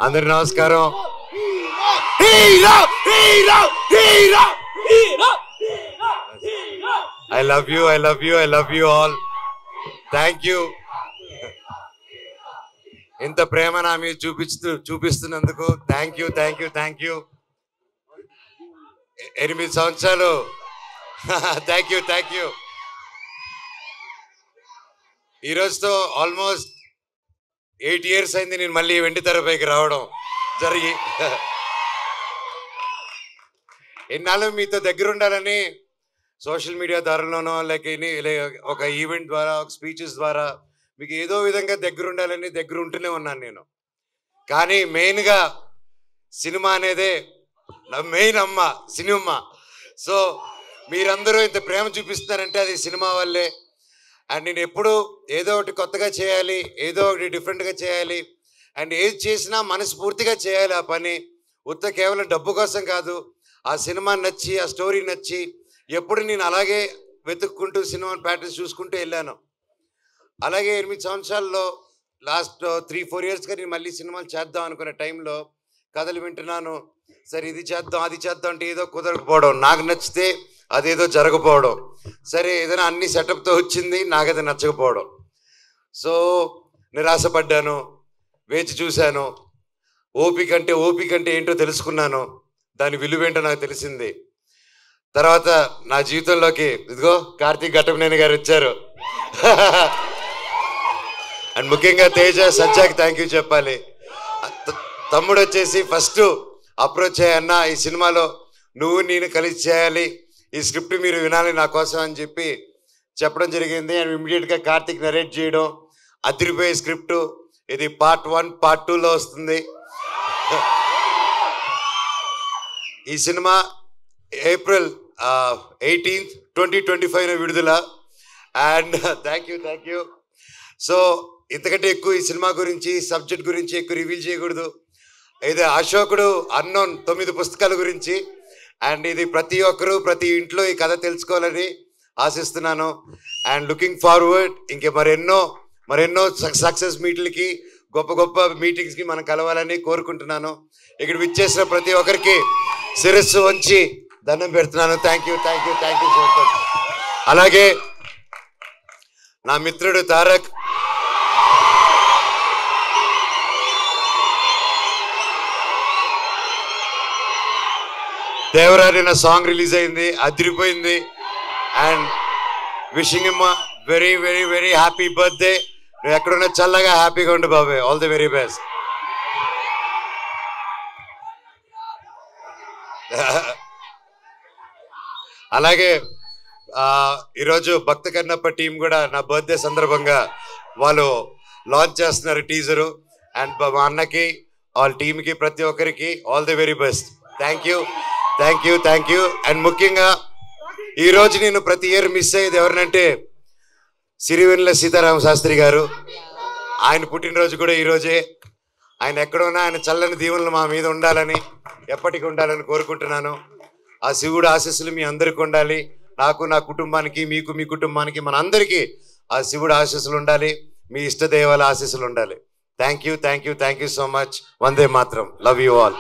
అందరి నమస్కారం. I love you all. Thank you. ఇంత ప్రేమ నా మీద చూపిస్తున్నందుకు థ్యాంక్ యూ. 8 సంవత్సరాలు థ్యాంక్ యూ. ఈ రోజుతో ఆల్మోస్ట్ 8 years అయింది నేను మళ్ళీ వెండి తెరపైకి రావడం జరిగి. ఎన్నాళ్ళు మీతో దగ్గర ఉండాలని సోషల్ మీడియా ద్వారాలోనో లేక ఒక ఈవెంట్ ద్వారా ఒక స్పీచెస్ ద్వారా మీకు ఏదో విధంగా దగ్గర ఉండాలని దగ్గర ఉంటూనే ఉన్నాను నేను. కానీ మెయిన్గా సినిమా అనేదే నా మెయిన్ అమ్మ, సినిమా. సో మీరందరూ ఇంత ప్రేమ చూపిస్తున్నారంటే అది సినిమా వల్లే. అండ్ నేను ఎప్పుడు ఏదో ఒకటి కొత్తగా చేయాలి, ఏదో ఒకటి డిఫరెంట్గా చేయాలి, అండ్ ఏది చేసినా మనస్ఫూర్తిగా చేయాలి ఆ పని. కేవలం డబ్బు కోసం కాదు. ఆ సినిమా నచ్చి, ఆ స్టోరీ నచ్చి ఎప్పుడు నేను అలాగే వెతుక్కుంటూ సినిమా ప్యాటర్న్స్ చూసుకుంటూ వెళ్ళాను. అలాగే 8 సంవత్సరాల్లో లాస్ట్ 3-4 yearsగా నేను మళ్ళీ సినిమాలు చేద్దాం అనుకునే టైంలో కథలు వింటున్నాను. సరే ఇది చేద్దాం అది చేద్దాం అంటే ఏదో కుదరకపోవడం, నాకు నచ్చితే అదేదో జరగకపోవడం, సరే ఏదైనా అన్ని సెటప్తో వచ్చింది నాకు అది నచ్చకపోవడం. సో నిరాశపడ్డాను, వేచి చూశాను. ఓపిక అంటే ఏంటో తెలుసుకున్నాను, దాని విలువేంటో నాకు తెలిసింది. తర్వాత నా జీవితంలోకి ఇదిగో కార్తీక్ ఘట్టమనేని గారు వచ్చారు. అండ్ ముఖ్యంగా తేజ సజ్జాకి థ్యాంక్ యూ చెప్పాలి. తమ్ముడు వచ్చేసి ఫస్ట్ అప్రోచ్ అయ్యన్న, ఈ సినిమాలో నువ్వు నేను కలిసి చేయాలి, ఈ స్క్రిప్ట్ మీరు వినాలి నా కోసం అని చెప్పడం జరిగింది. అండ్ ఇమ్మీడియట్గా కార్తీక్ నరేట్ చేయడం, అదిరిపోయే స్క్రిప్ట్. ఇది Part 1, Part 2లో వస్తుంది. ఈ సినిమా April 18th, 2025 విడుదల. And thank you. సో ఇంతకంటే ఎక్కువ ఈ సినిమా గురించి, సబ్జెక్ట్ గురించి ఎక్కువ రివీల్ చేయకూడదు. ఇది అశోకుడు అన్నోన్ 9 పుస్తకాల గురించి. అండ్ ఇది ప్రతి ఒక్కరూ ప్రతి ఇంట్లో ఈ కథ తెలుసుకోవాలని ఆశిస్తున్నాను. అండ్ లుకింగ్ ఫార్వర్డ్ ఇంకే మరెన్నో సక్సెస్ మీట్లకి, గొప్ప మీటింగ్స్కి మనం కలవాలని కోరుకుంటున్నాను. ఇక్కడ విచ్చేసిన ప్రతి ఒక్కరికి శిరస్సు వంచి దండం పెడుతున్నాను. Thank you so much. అలాగే నా మిత్రుడు తారక్, దేవరారి నా సాంగ్ రిలీజ్ అయింది, అదిరిపోయింది. And wishing him very happy birthday. నువ్వు ఎక్కడున్నా చల్లగా హ్యాపీగా ఉండు బాబాయ్. All the very best. అలాగే ఈరోజు భక్త కన్నప్ప టీం కూడా నా బర్త్డే సందర్భంగా వాళ్ళు లాంచ్ చేస్తున్నారు టీజరు. అండ్ మా అన్నకి, వాళ్ళ టీంకి, ప్రతి ఒక్కరికి all the very best. Thank you. And ముఖ్యంగా ఈరోజు నేను ప్రతి ఇయర్ మిస్ అయ్యేది ఎవరినంటే సిరివెన్నెల సీతారామ శాస్త్రి గారు. ఆయన పుట్టినరోజు కూడా ఈరోజే. ఆయన ఎక్కడున్నా ఆయన చల్లని దీవెనలు మా మీద ఉండాలని, ఎప్పటికీ ఉండాలని కోరుకుంటున్నాను. ఆ శివుడు ఆశీస్సులు మీ అందరికీ ఉండాలి. నాకు, నా కుటుంబానికి, మీకు, మీ కుటుంబానికి, మన అందరికీ ఆ శివుడు ఆశీస్సులు ఉండాలి. మీ ఇష్టదైవాల ఆశీస్సులు ఉండాలి. Thank you so much. వందే మాత్రం. Love you all.